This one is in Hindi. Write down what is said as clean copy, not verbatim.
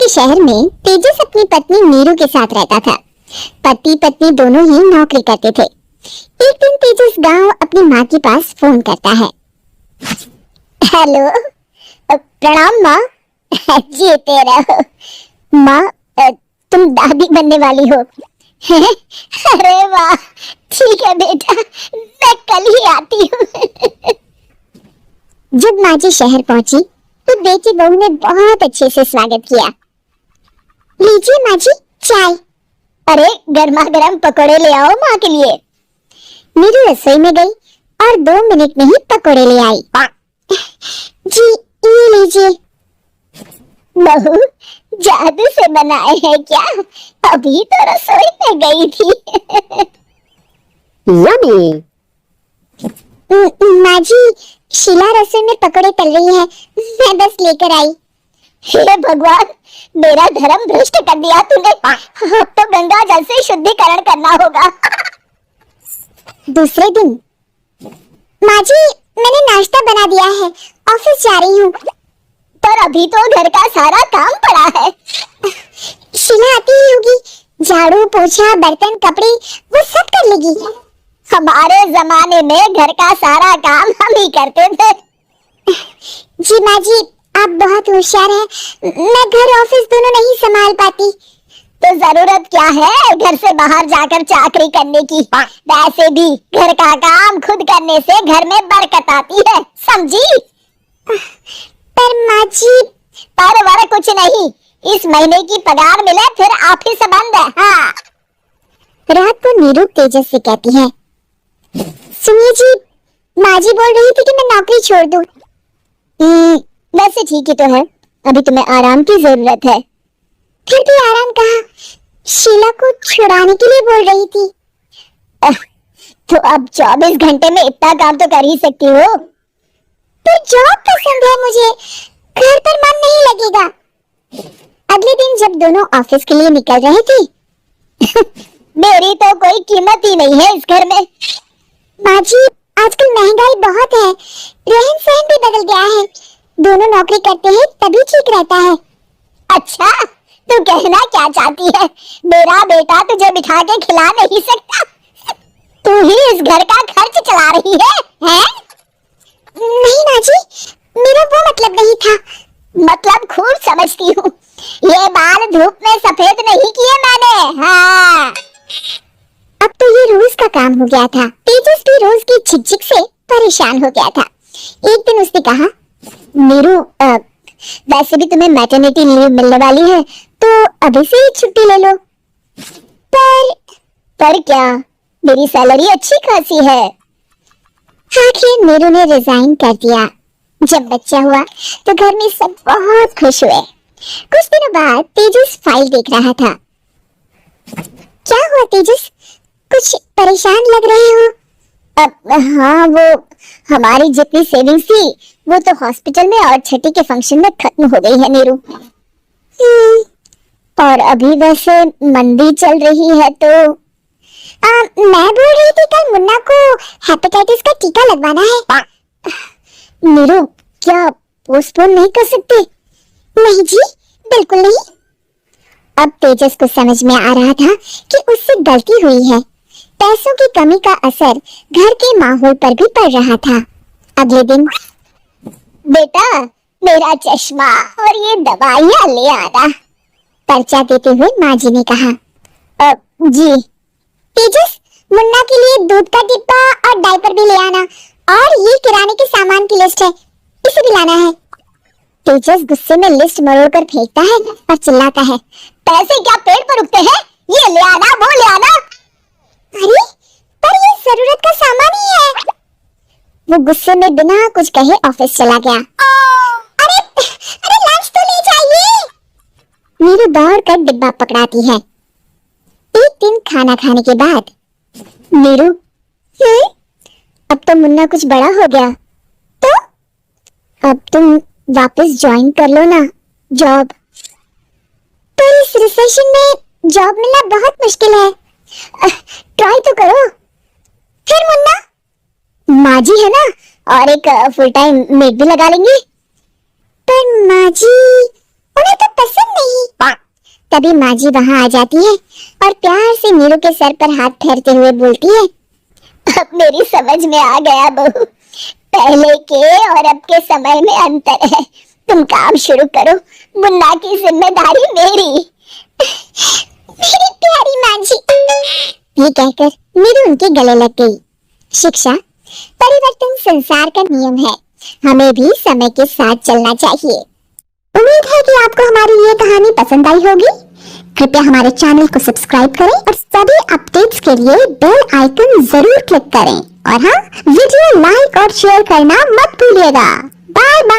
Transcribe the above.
शहर में तेजस अपनी पत्नी नीरू के साथ रहता था। पति पत्नी दोनों ही नौकरी करते थे। एक दिन तेजस गांव अपनी माँ के पास फोन करता है। हेलो, प्रणाम माँ। जीते रहो माँ, तुम दादी बनने वाली हो। अरे वाह, ठीक है बेटा, मैं कल ही आती हूँ। जब माँ जी शहर पहुंची तो बेटी बहू ने बहुत अच्छे से स्वागत किया। लीजिए माँ जी चाय। अरे गर्मा गर्म पकोड़े ले आओ माँ के लिए। मेरी रसोई में गई और 2 मिनट में ही पकोड़े ले आई। जी ये लीजिए। बहू जादू से बनाए हैं क्या? अभी तो रसोई में गई थी। यम्मी। माँ जी शीला रसोई में पकोड़े तल रही है, मैं बस लेकर आई। हे भगवान, मेरा धर्म भ्रष्ट कर दिया तूने। अब तो गंगा जल से शुद्धिकरण करना होगा। दूसरे दिन, माँ जी मैंने नाश्ता बना दिया है, ऑफिस जा रही हूँ। पर अभी तो घर का सारा काम पड़ा है। शीला आती ही होगी, झाड़ू पोछा बर्तन कपड़े वो सब कर लेगी। हमारे जमाने में घर का सारा काम हम ही करते थे। जी माँ जी आप बहुत होशियार हैं, मैं घर ऑफिस दोनों नहीं संभाल पाती। तो जरूरत क्या है घर से बाहर जाकर चाकरी करने की? वैसे भी घर का काम खुद करने से घर में बरकत आती है, समझी? पर माँ जी, पर वर कुछ नहीं, इस महीने की पगार मिले फिर ऑफिस बंद है। हाँ। रात को नीरू तेजस से कहती है, सुनिए जी, माँ जी बोल रही थी कि मैं नौकरी छोड़ दूं। वैसे ठीक ही तो है, अभी तुम्हें आराम की जरूरत है। फिर भी आराम कहाँ, शीला को छुड़ाने के लिए बोल रही थी। तो अब 24 घंटे में इतना काम तो कर ही सकती हो। तो जॉब पसंद है मुझे, घर पर मन नहीं लगेगा। अगले दिन जब दोनों ऑफिस के लिए निकल रहे थे मेरी तो कोई कीमत ही नहीं है इस घर में। माँ जी आजकल महंगाई बहुत है, रहन सहन भी बदल गया है। दोनों नौकरी करते हैं तभी ठीक रहता है। अच्छा, तू कहना क्या चाहती है? मेरा बेटा तुझे बिठा के खिला नहीं सकता? तू ही इस घर का खर्च चला रही है, हैं? नहीं माँ जी, मेरा वो मतलब नहीं था। मतलब खूब समझती हूँ, ये बाल धूप में सफेद नहीं किए मैंने। हाँ। अब तो ये रोज का काम हो गया था। तेजस भी रोज की झिकझिक से परेशान हो गया था। एक दिन उसने कहा, नीरू वैसे भी तुम्हें मैटरनिटी लीव मिलने वाली है, तो अभी से ही छुट्टी ले लो। पर क्या, मेरी सैलरी अच्छी खासी है। आखिर नीरू ने रिजाइन कर दिया। जब बच्चा हुआ तो घर में सब बहुत खुश हुए। कुछ दिनों बाद तेजस फाइल देख रहा था। क्या हुआ तेजस, कुछ परेशान लग रहे हो? हाँ, वो हमारी जितनी सेविंग्स थी वो तो हॉस्पिटल में और छठी के फंक्शन में खत्म हो गई है नीरू। और अभी वैसे मंदी चल रही है तो मैं बोल रही थी कल मुन्ना को हेपेटाइटिस का टीका लगवाना है। नीरू क्या पोस्टपोन नहीं कर सकते? नहीं जी, बिल्कुल नहीं। अब तेजस को समझ में आ रहा था कि उससे गलती हुई है। पैसों की कमी का असर घर के माहौल पर भी पड़ रहा था। अगले दिन, बेटा मेरा चश्मा और ये दवाइयाँ ले आना, पर्चा देते हुए माँ जी ने कहा। जी। तेजस मुन्ना के लिए दूध का डिब्बा और डायपर भी ले आना, और ये किराने के सामान की लिस्ट है, इसे भी लाना है। तेजस गुस्से में लिस्ट मरोड़ कर फेंकता है और चिल्लाता है, पैसे क्या पेड़ पर उगते हैं? ये ले आना, वो ले आना। अरे पर ये जरूरत का सामान ही है। वो गुस्से में बिना कुछ कहे ऑफिस चला गया। अरे अरे लंच तो ले जाइए। नीरू दौड़ कर डिब्बा पकड़ाती है। एक दिन खाना खाने के बाद, नीरू अब तो मुन्ना कुछ बड़ा हो गया, तो अब तुम वापस ज्वाइन कर लो ना जॉब। पर इस रिसेशन में जॉब मिलना बहुत मुश्किल है, ट्राई तो करो। फिर मुन्ना, माँ जी है ना, और एक फुल टाइम मेड भी लगा लेंगे। पर माँ जी उन्हें तो पसंद नहीं। तभी माँ जी वहाँ आ जाती है और प्यार से नीरू के सर पर हाथ फेरते हुए बोलती है, अब मेरी समझ में आ गया बहू, पहले के और अब के समय में अंतर है। तुम काम शुरू करो, मुन्ना की जिम्मेदारी मेरी। मेरी प्यारी माँ जी, ये कहकर नीरू उनके गले लग गई। शिक्षा, परिवर्तन संसार का नियम है, हमें भी समय के साथ चलना चाहिए। उम्मीद है कि आपको हमारी ये कहानी पसंद आई होगी। कृपया हमारे चैनल को सब्सक्राइब करें और सभी अपडेट्स के लिए बेल आइकन जरूर क्लिक करें। और हाँ, वीडियो लाइक और शेयर करना मत भूलिएगा। Bye bye.